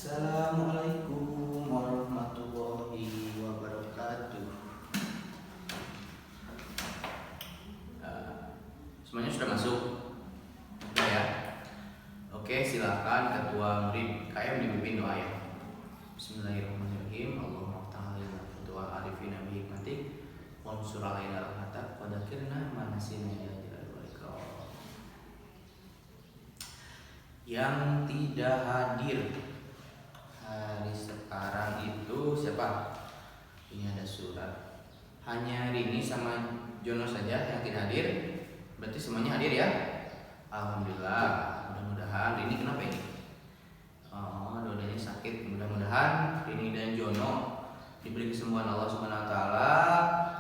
Assalamualaikum warahmatullahi wabarakatuh. Semuanya sudah masuk? Sudah ya? Oke, silakan Ketua Murid KM dipimpin doa ya. Bismillahirrahmanirrahim. Allahumma ta'ala ketua arifina bi hikmatik wansur alaina rahmatak wa dzakirna ma nasina ya jalal wal ikram. Yang tidak hadir hari sekarang itu siapa? Ini ada surat. Hanya Rini sama Jono saja yang tidak hadir. Berarti semuanya hadir ya? Alhamdulillah. Mudah-mudahan Rini kenapa ini? Oh, dua-duanya sakit. Mudah-mudahan Rini dan Jono diberi kesembuhan Allah Subhanahu wa taala.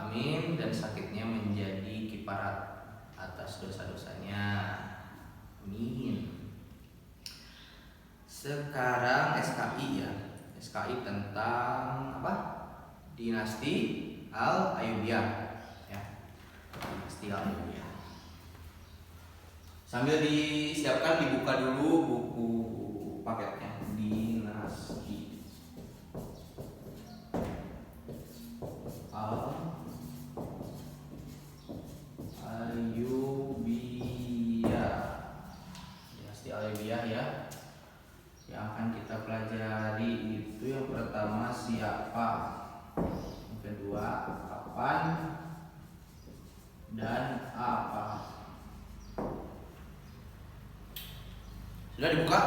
Amin. Dan sakitnya menjadi kifarat atas dosa-dosanya. Amin. Sekarang SKI ya. SKI tentang apa? Dinasti Al-Ayyubiyah ya. Dinasti Al-Ayyubiyah. Sambil disiapkan dibuka dulu buku paketnya. Dinasti Al-Ayyubiyah. Dinasti Al-Ayyubiyah ya. Yang akan kita pelajari itu yang pertama siapa, yang kedua kapan, dan apa. Sudah dibuka?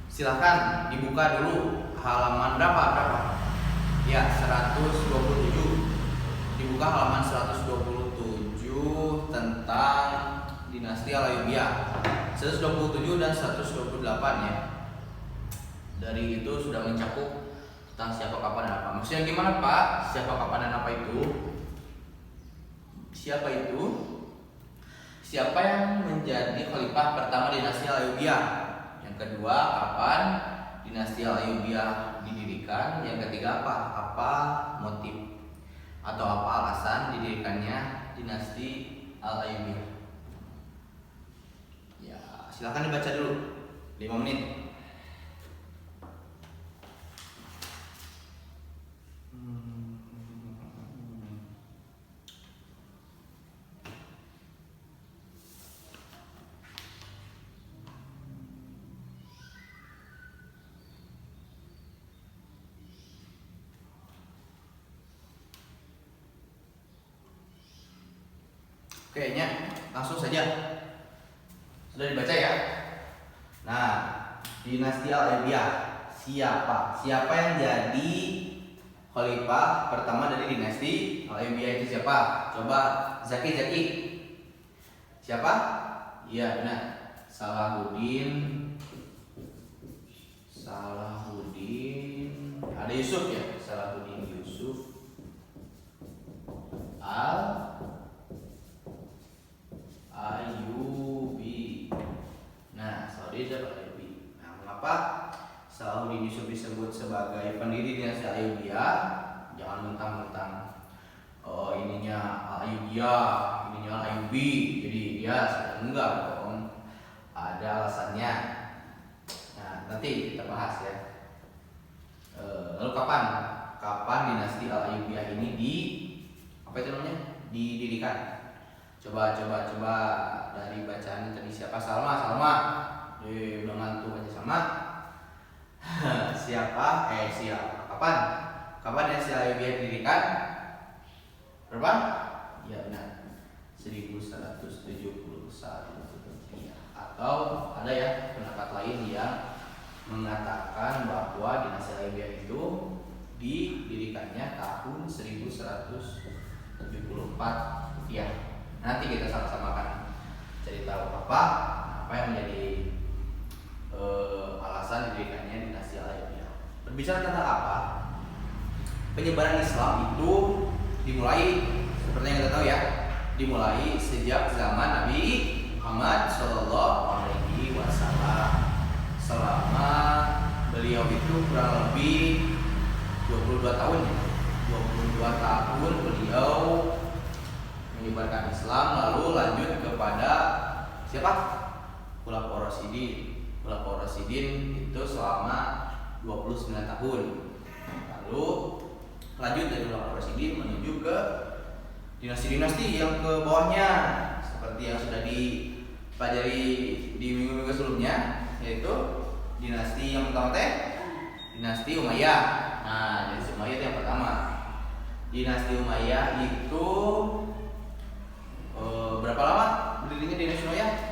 Silahkan dibuka dulu halaman berapa? Ya, 127. Dibuka halaman 127 tentang Dinasti Al-Ayyubiyah. 127 dan 128 ya. Dari itu sudah mencakup tentang siapa, kapan, dan apa. Maksudnya gimana Pak? Siapa, kapan, dan apa itu? Siapa itu? Siapa yang menjadi khalifah pertama Dinasti Al-Ayyubiyah? Yang kedua, kapan Dinasti Al-Ayyubiyah didirikan? Yang ketiga, apa motif atau apa alasan didirikannya Dinasti Al-Ayyubiyah? Silahkan dibaca dulu 5 menit. Kayaknya langsung saja. Sudah dibaca ya? Nah, Dinasti Al-Ayyubiyah siapa? Siapa yang jadi khalifah pertama dari Dinasti Al-Ayyubiyah itu siapa? Coba Zaki. Siapa? Iya benar. Salahuddin. Ada Yusuf ya? Salahuddin Yusuf Al-Ayyubi. Nah, Al-Ayyubi. Nah, mengapa Salahuddin Yusuf disebut sebagai pendiri Dinasti Al-Ayyubiyah? Jangan mentang-mentang ininya Al-Ayyubiyah, ininya Al-Ayyubi, jadi dia enggak dong. Ada alasannya. Nah, nanti kita bahas ya. Lalu kapan Dinasti Al-Ayyubiyah ini didirikan? Coba dari bacaan tadi siapa? Salma. Udah ngantuk aja sama. Siapa? Kapan Dinasti Al-Ayyubiyah didirikan? Berapa? Ya benar. 1171. Atau ada ya pendapat lain yang mengatakan bahwa Dinasti Al-Ayyubiyah itu didirikannya tahun 1174 ya. Nanti kita sama-sama akan cari tahu apa yang menjadi alasan didirikannya Dinasti Al-Ayyubiyah. Berbicara tentang apa? Penyebaran Islam itu dimulai seperti yang kita tahu ya, dimulai sejak zaman Nabi Muhammad SAW. Selama beliau itu kurang lebih 22 tahun ya. 22 tahun beliau menyebarkan Islam, lalu lanjut kepada siapa? Khulafaur Rasyidin itu selama 29 tahun. Lalu lanjut dari Khulafaur Rasyidin menuju ke dinasti-dinasti yang ke bawahnya, seperti yang sudah dipelajari di minggu-minggu sebelumnya, yaitu dinasti yang pertama dinasti Umayyah. Nah, dinasti Umayyah itu yang pertama. Dinasti Umayyah itu berapa lama berdirinya dinasti Umayyah?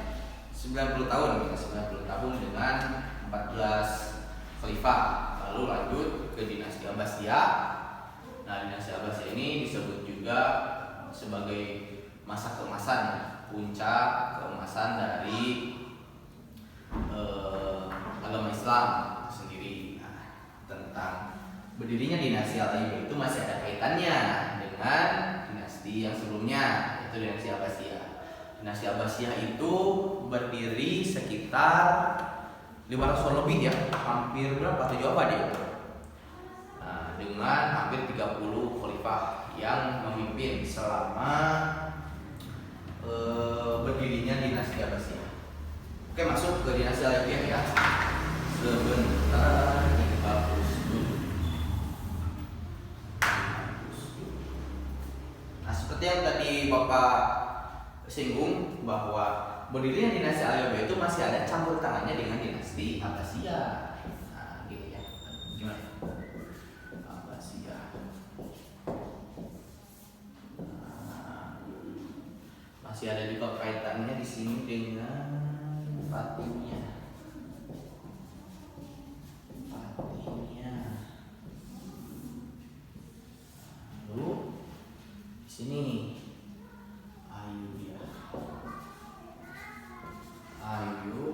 90 tahun, 90 tahun dengan 14 khalifah. Lalu lanjut ke dinasti Abbasiyah. Nah, dinasti Abbasiyah ini disebut juga sebagai masa keemasan, puncak keemasan dari agama Islam itu sendiri. Nah, tentang berdirinya dinasti Al-Ayyubiyah itu masih ada kaitannya dengan dinasti yang sebelumnya, yaitu dinasti Abbasiyah. Dinasti Abbasiyah itu berdiri sekitar 500 tahun lebih ya, hampir berapa? 7 abad ya. Nah, dengan hampir 30 khalifah yang memimpin selama berdirinya dinasti Abbasiyah. Oke, masuk ke dinasti Al-Ayyubiyah ya. Sebentar dihapus dulu. Nah, seperti yang tadi Bapak singgung bahwa berdirinya dinasti Al-Ayyubiyah itu masih ada campur tangannya dengan dinasti Abbasiyah. Nah, gitu ya. Gimana? Abbasiyah. Masih ada juga kaitannya di sini dengan Fatimiyah. Lalu di sini Ayyubiyah. Nah, gitu.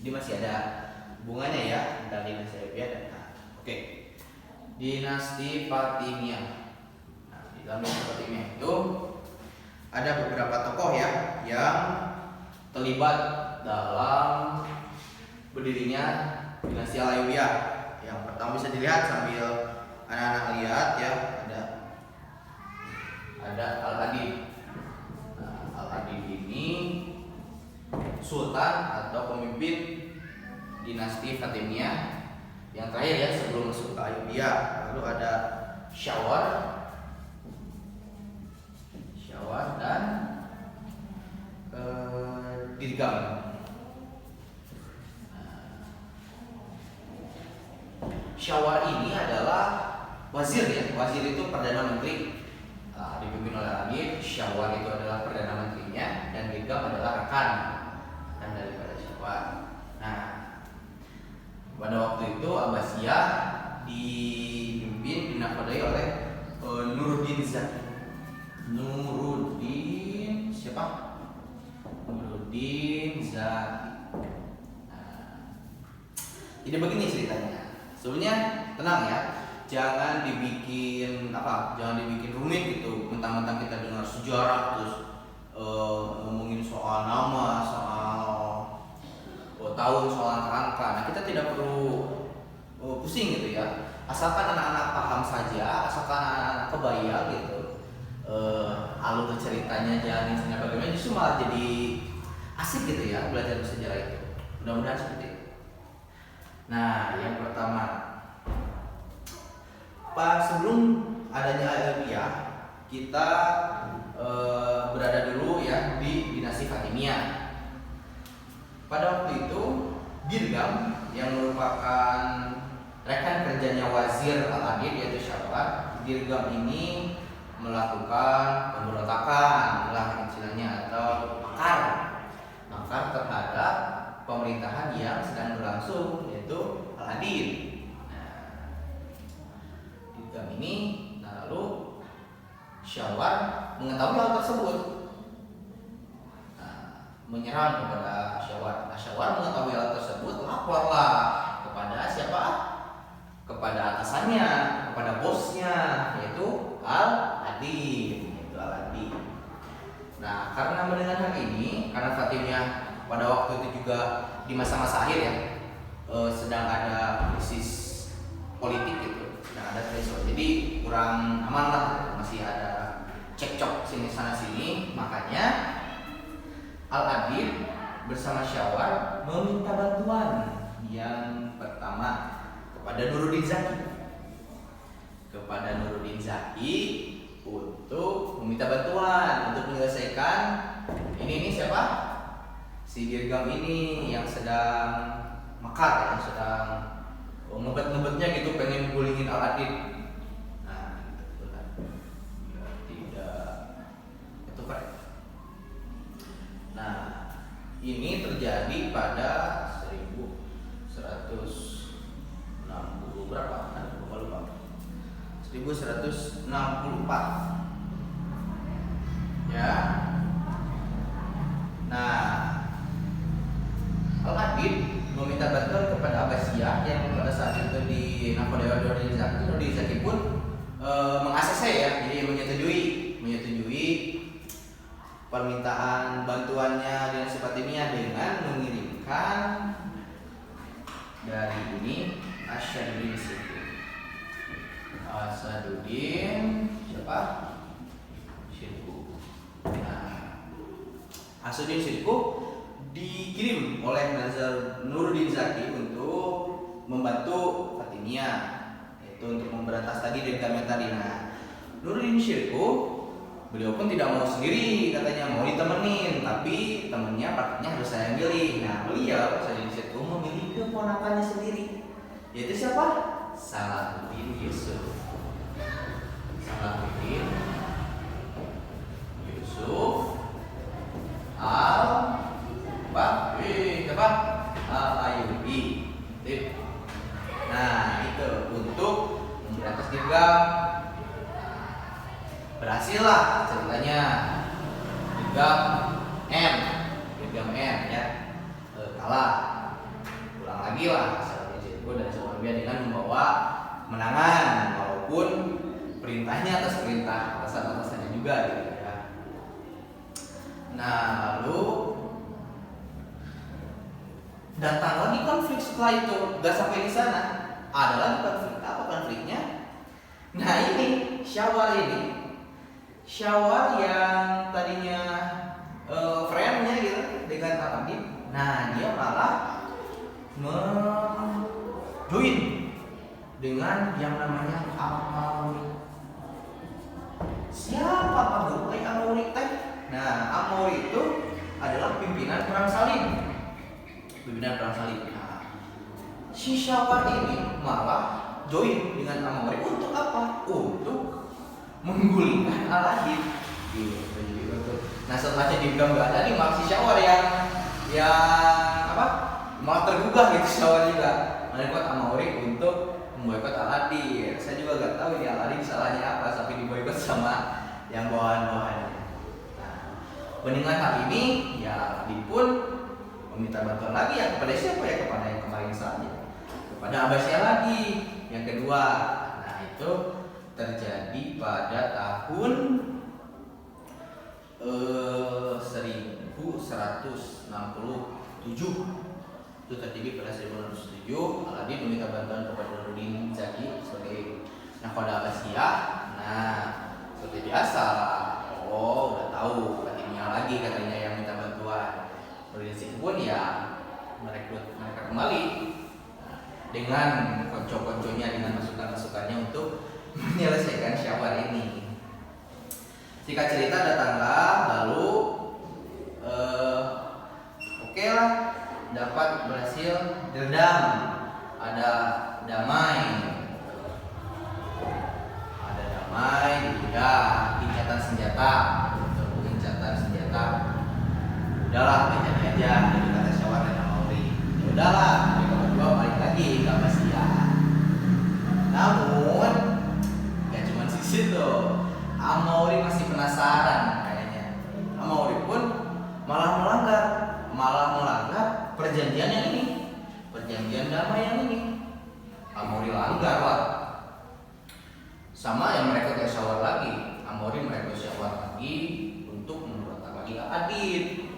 Jadi masih ada hubungannya ya antara dinasti Ayyubiyah dan oke. Dinasti Fatimiyah. Nah, di dalam dinasti Fatimiyah itu ada beberapa tokoh ya yang terlibat dalam berdirinya dinasti Al-Ayyubiyah. Yang pertama bisa dilihat sambil anak-anak lihat ya, ada Al-Adid. Nah, Al-Adid ini sultan atau pemimpin dinasti Fatimiyah yang terakhir ya sebelum masuk ke Ayyubiyah. Lalu ada Syawar dan Dirgam. Syawar ini adalah wazir ya. Wazir itu perdana menteri. Dipimpin oleh Adid. Syawar itu adalah perdana menterinya dan Dirgam adalah rekan daripada Syawar. Nah, pada waktu itu Abbasiyah dipimpin dinahkodai oleh Nuruddin Zaki. Nuruddin siapa? Nuruddin Zaki. Nah, jadi begini ceritanya. Sebenarnya tenang ya, jangan dibikin rumit gitu. Mentang-mentang kita dengar sejarah terus ngomongin soal nama, soal tahun, soal angka. Nah, kita tidak perlu pusing gitu ya. Asalkan anak-anak paham saja, asalkan anak-anak kebayang gitu. Alur ceritanya jangan misalnya bagaimana, justru malah jadi asik gitu ya belajar sejarah itu. Mudah-mudahan seperti itu. Nah, yang pertama, sebelum adanya Al-Ayyubiyah, kita berada dulu ya di dinasti Fatimiyah. Pada waktu itu Dirgam yang merupakan rekan kerjanya Wazir Al-Adid yaitu Syawar. Dirgam ini melakukan pemberontakan lah istilahnya, atau makar terhadap pemerintahan yang sedang berlangsung yaitu Al-Adid. Nah, Dirgam ini lalu Syawar mengetahui hal tersebut, menyerang kepada Syawar. Nah, Syawar mengetahui hal tersebut, laporlah kepada siapa? Kepada atasannya, kepada bosnya, yaitu Al-Adid. Nah, karena mendengar hal ini, karena Fatimiyah pada waktu itu juga di masa-masa akhir ya, sedang ada krisis politik gitu, sedang ada krisis, jadi kurang aman lah, masih masih ada cekcok sini sana sini, makanya Al-Adib bersama Syawar meminta bantuan yang pertama kepada Nuruddin Zaki untuk meminta bantuan untuk menyelesaikan ini siapa? Si Dirgam ini yang sedang makar, yang sedang ngebet-ngebetnya gitu, pengen gulingin Al-Adib. Nah, gitu kan. Ya, tidak itu kan. Nah, ini terjadi pada 1160 berapa? Lupa. 1164. Ya. Nah, Al-Adib meminta bantuan kepada Abbasiyah yang pada saat itu di nakodanya Nuruddin Zaki pun meng-ACC ya, jadi menyetujui permintaan bantuannya dengan Fatimiyah dengan mengirimkan dari ini Asaduddin siapa? Syirkuh. Nah, Asaduddin Syirkuh dikirim oleh Nuruddin Zaki untuk membantu Fatimiyah, yaitu untuk memberantas tadi dendamnya tadi. Nah, Nuruddin Syirkuh beliau pun tidak mau sendiri, katanya mau ditemenin, tapi temennya partnernya harus saya pilih. Nah, beliau Asaduddin Syirkuh memilih keponakannya sendiri, yaitu siapa? Salahuddin Yusuf Al-Ayyubi. Nah, itu untuk memberantas Dirgam. Berhasil lah ceritanya. Dirgam M ya kalah. Pulang lagi lah Syirkuh dan Syawar dengan membawa menangan, walaupun perintahnya atas perintah atasan-atasannya juga gitu ya. Nah, lalu datang lagi konflik setelah itu. Gak sampai di sana, ada lagi konflik. Apa konfliknya? Nah, ini Syawar yang tadinya friendnya gitu dengan Al-Adib. Nah, dia malah join dengan yang namanya Amauri. Siapa Pak Guru Amauri teh? Nah, Amauri itu adalah pimpinan perang salib. Nah, si Syawar ini malah join dengan Amauri untuk apa? Untuk menggulingkan Al-Adib. Gitu. Nah, setelahnya Dirgam gak ada nih, malah si Syawar yang apa? Malah tergugah gitu Syawar juga. Merekod Amauri untuk memboikot Al-Adib. Saya juga gak tahu ini Al-Adib salahnya apa sampai diboikot sama yang bawahan-bawahannya. Nah, mendengar hal ini, ya Al-Adib pun meminta bantuan lagi ya kepada siapa ya? Kepada yang kemarin saja, kepada Abbasiyah lagi yang kedua. Nah, itu terjadi pada tahun 1167. Itu terjadi pada 1167. Al-Adib meminta bantuan kepada Nuruddin Zaki sebagai nahkoda Abbasiyah. Nah, seperti biasa, udah tahu Fatimiyah lagi katanya yang minta bantuan. Nuruddin Zaki pun ya merekrut mereka kembali dengan konco-konconya, dengan masukan-masukannya untuk menyelesaikan Syawar ini. Singkat cerita, datanglah lalu oke lah, dapat berhasil diredam, ada damai, udah gencatan senjata. Udahlah, jadi aja dari kata Syawar dan Amauri. Ya udahlah, mereka berdua balik lagi ke Abbasiyah. Namun gak cuma di situ, Amauri masih penasaran kayaknya. Amauri pun malah melanggar perjanjian yang ini, perjanjian damai yang ini. Amauri langgar lah. Sama yang mereka ke Syawar lagi, Amauri mereka Syawar lagi untuk memberontak lagi Al-Adib.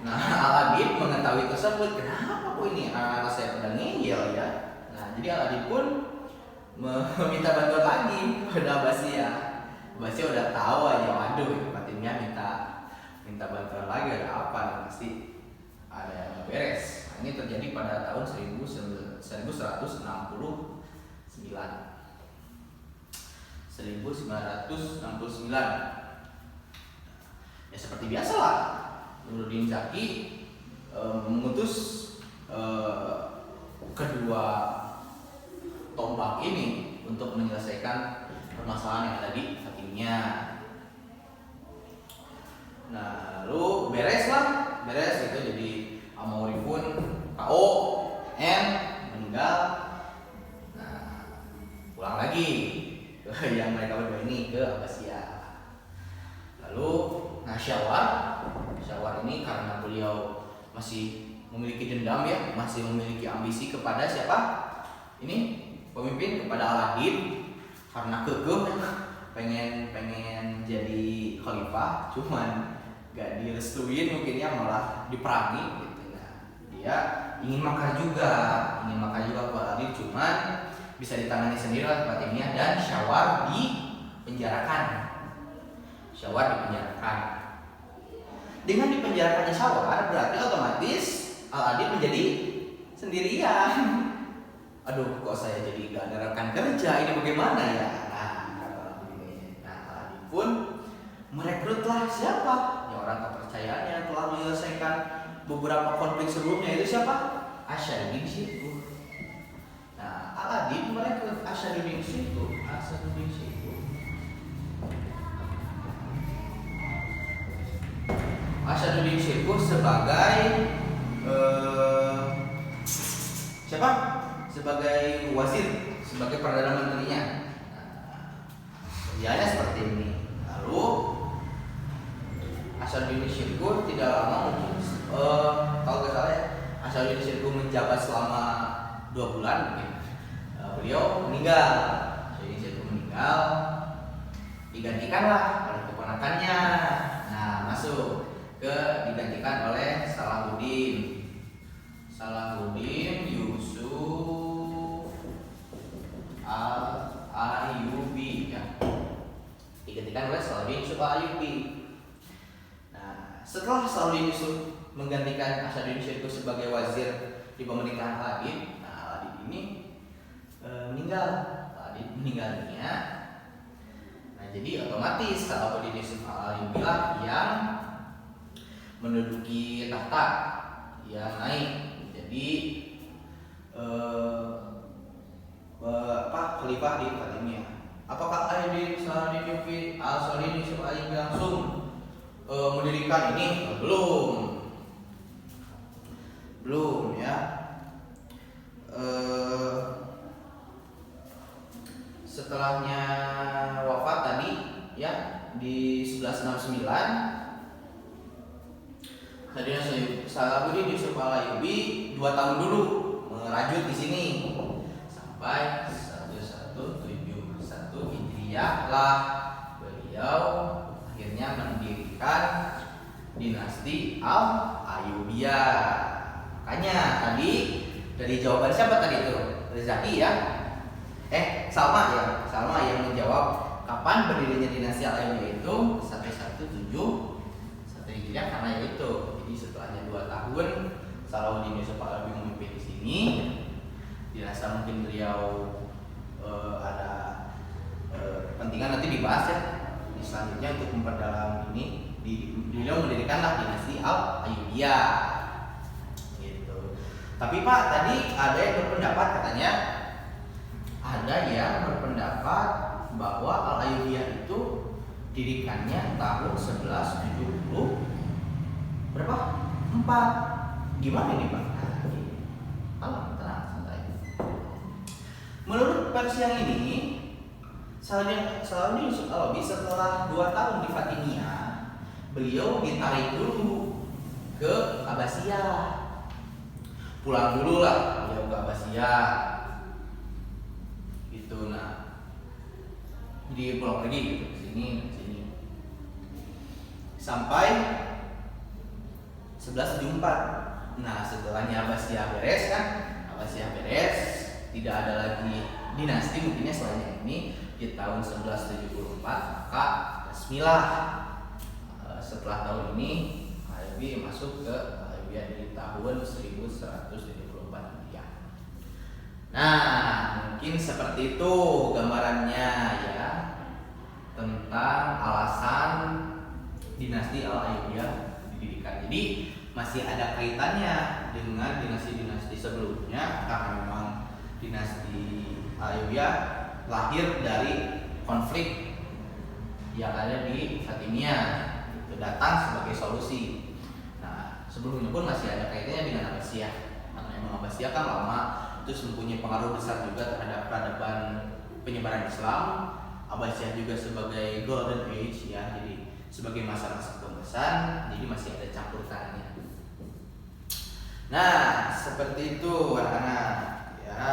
Nah, Al-Adib mengetahui tersebut, kenapa kok ini anak saya pada ngeyel ya. Nah, jadi Al-Adib pun meminta bantuan lagi kepada Abbasiyah. Abbasiyah udah tahu aja, waduh Fatimiyah minta bantuan lagi, ada apa nih, pasti ada yang nggak beres. Nah, ini terjadi pada tahun 1969. Ya seperti biasa lah, Nuruddin Zaki mengutus kedua tombak ini untuk menyelesaikan permasalahan yang ada di Fatimiyah. Nah, lalu beres itu, jadi Amaurifun KO, N meninggal. Nah, pulang lagi ke yang mereka berdua ini ke Abbasiyah. Lalu, Syawar ini karena beliau masih memiliki dendam ya, masih memiliki ambisi kepada siapa? Ini pemimpin, kepada Al-Adid, karena kekeh pengen jadi khalifah, cuman gak direstuin, mungkinnya malah diperangi gitu. Nah, dia ingin makar juga ke Al-Adid, cuman bisa ditangani sendiri oleh Fatimiyah, dan Syawar dipenjarakan. Dengan dipenjarakannya Syawar berarti otomatis Al-Adid menjadi sendirian. Aduh, kok saya jadi gak ada rekan kerja, ini bagaimana ya? Al-Adid pun merekrutlah siapa? Ya, orang kepercayaannya yang telah menyelesaikan beberapa konflik sebelumnya, itu siapa? Asyaduddin Syihku. Nah, Al-Adid merekrut Asyaduddin Syihku sebagai siapa? Sebagai wazir, sebagai perdana menterinya. Kerjanya seperti ini. Lalu Asyaduddin Syihku tidak lama, mungkin kalau nggak salah ya, Asyaduddin Syihku menjabat selama 2 bulan mungkin. Beliau meninggal. Asyaduddin Syihku meninggal, digantikanlah oleh keponakannya. Nah, digantikan oleh Salahuddin Yusuf Al-Ayyubi ya. Digantikan oleh Salahuddin Yusuf Al-Ayyubi. Nah, setelah Salahuddin Yusuf menggantikan Asyaduddin Syihku sebagai wazir di pemerintahan Al-Adid, nah Al-Adid ini meninggal dunia. Nah, jadi otomatis Salahuddin Yusuf Al-Ayyubi lah yang menduduki tahta, yang naik jadi khalifah di Fatimiyah. Apakah Salahuddin Yusuf Al-Ayyubi langsung mendirikan ini? Belum ya. Setelahnya wafat tadi ya di 1169, Salahuddin Yusuf Al-Ayyubi 2 tahun dulu merajut di sini sampai 1171 Hijriah lah beliau akhirnya mendirikan dinasti Al-Ayyubiyah. Makanya tadi dari jawaban siapa tadi itu? Zaki ya? Salma yang menjawab kapan berdirinya dinasti Al-Ayyubiyah itu 1171 Hijriah, karena itu. Jadi setelahnya 2 tahun Salahuddin Yusuf Al-Ayyubi memimpin di sini. Dirasa mungkin beliau ada kepentingan, nanti dibahas ya di selanjutnya untuk memperdalam ini. Beliau mendirikanlah dinasti Al-Ayyubiyah gitu. Tapi Pak, tadi ada yang berpendapat, katanya ada yang berpendapat bahwa Al-Ayyubiyah itu dirikannya tahun 1170 berapa? 4. Gimana ini Pak? Tenang, santai. Menurut versi yang ini, Salahuddin Yusuf Al-Ayyubi setelah 2 tahun di Fatimiyah, beliau ditarik dulu ke Abbasiyah. Pulang dulu lah beliau ke Abbasiyah. Gitu. Nah, jadi pulang pergi gitu ke sini. Sampai 1174. Nah, setelahnya Abbasiyah beres, tidak ada lagi dinasti mungkinnya selain ini di tahun 1174, maka resmilah setelah tahun ini Ayyubi masuk ke Ayyubiyah di tahun 1174 Hijriah. Nah, mungkin seperti itu gambarannya ya tentang alasan dinasti Al-Ayyubiyah didirikan. Jadi masih ada kaitannya dengan dinasti-dinasti sebelumnya karena memang dinasti Ayyubiyah lahir dari konflik yang ada di Fatimiyah, itu datang sebagai solusi. Nah, sebelumnya pun masih ada kaitannya dengan Abbasiyah. Karena memang Abbasiyah kan lama, terus mempunyai pengaruh besar juga terhadap peradaban penyebaran Islam. Abbasiyah juga sebagai golden age ya, jadi sebagai masa-masa keemasan, jadi masih ada campur tangannya. Nah, seperti itu anak-anak ya.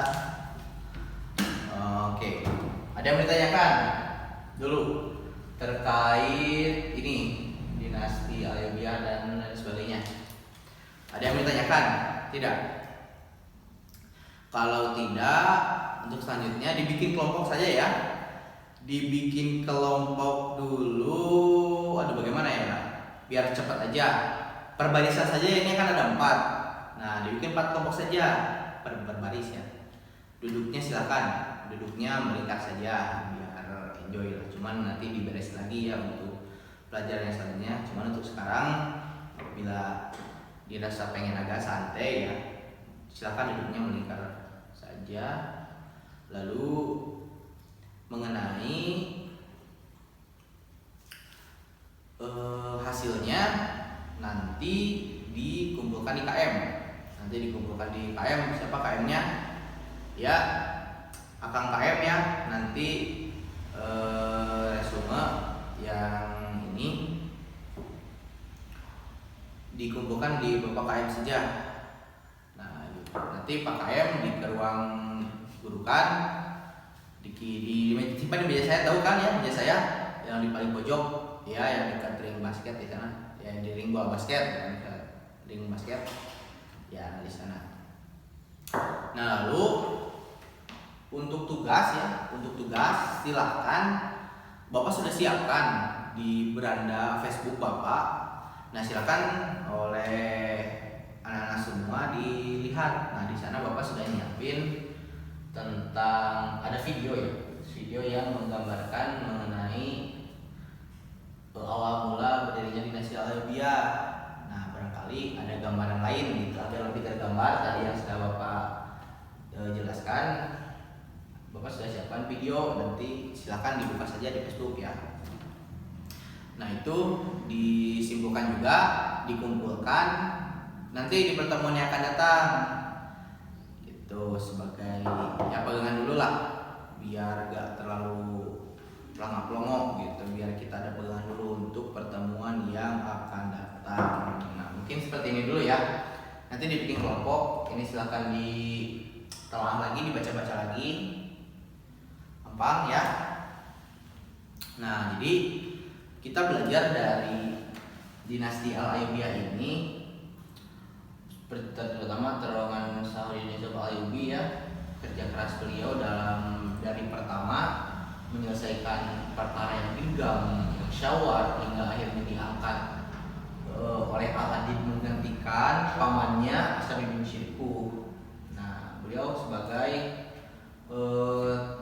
Oke, ada yang ditanyakan dulu terkait ini dinasti Ayyubiyah dan sebagainya? Ada yang ditanyakan? Tidak? Kalau tidak, untuk selanjutnya dibikin kelompok saja ya. Dibikin kelompok dulu. Aduh, bagaimana ya? Biar cepat aja. Perbarisan saja ini kan ada 4. Nah, dibikin 4 kelompok saja berbaris ya. Duduknya silakan, duduknya melingkar saja biar enjoy lah. Cuman nanti diberes lagi ya untuk pelajaran yang selanjutnya. Cuman untuk sekarang, bila dirasa pengen agak santai ya, silakan duduknya melingkar saja. Lalu mengenai hasilnya nanti dikumpulkan di KM. Nanti dikumpulkan di KM. Siapa KM-nya? Ya, Akang KM ya. Nanti resume yang ini dikumpulkan di Bapak KM saja. Nah, nanti Pak KM di ruang gurukan disimpan di meja saya, tahu kan ya meja saya yang di paling pojok ya, yang dekat ring basket di sana, yang di ring bola basket, ring basket ya di sana. Nah, lalu untuk tugas ya, silahkan Bapak sudah siapkan di beranda Facebook Bapak. Nah, silakan oleh anak-anak semua dilihat. Nah, di sana Bapak sudah nyiapin tentang ada video ya, video yang menggambarkan mengenai awal mula berdirinya dinasti Al-Ayyubiyah. Nah, barangkali ada gambaran lain gitu agar lebih tergambar tadi yang sudah Bapak jelaskan. Bapak sudah siapkan video, nanti silakan dibuka saja di Facebook ya. Nah, itu disimpulkan juga, dikumpulkan nanti di pertemuan yang akan datang. Itu sebagai ya pegangan dulu lah, biar gak terlalu pelangap-pelongok gitu, biar kita ada pegangan dulu untuk pertemuan yang akan datang. Nah, mungkin seperti ini dulu ya. Nanti dibikin kelompok, ini silakan ditelah lagi, dibaca-baca lagi, gampang ya. Nah, jadi kita belajar dari dinasti Al-Ayyubiyah ini, terutama terowongan Sahrudin Yusuf Al-Ayyubi ya, kerja keras beliau dalam dari pertama menyelesaikan perkara yang genggam, yang syawar, hingga akhirnya diangkat oleh Al-Adid menggantikan pamannya Ashabi bin Syirkuh. Nah, beliau sebagai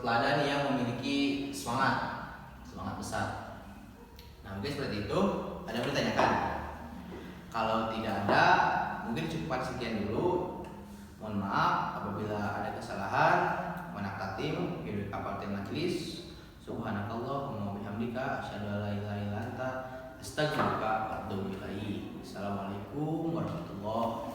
teladan yang memiliki semangat besar. Nah, mungkin seperti itu. Ada yang ditanyakan? Kalau tidak ada, mungkin cukup sekian dulu. Mohon maaf apabila ada kesalahan. Manakatim, hidup kapartin majelis. Subhanakallahumma wa bihamdika asyhadu an la ilaha illa anta astaghfiruka wa atubu ilaik. Assalamualaikum warahmatullahi wabarakatuh.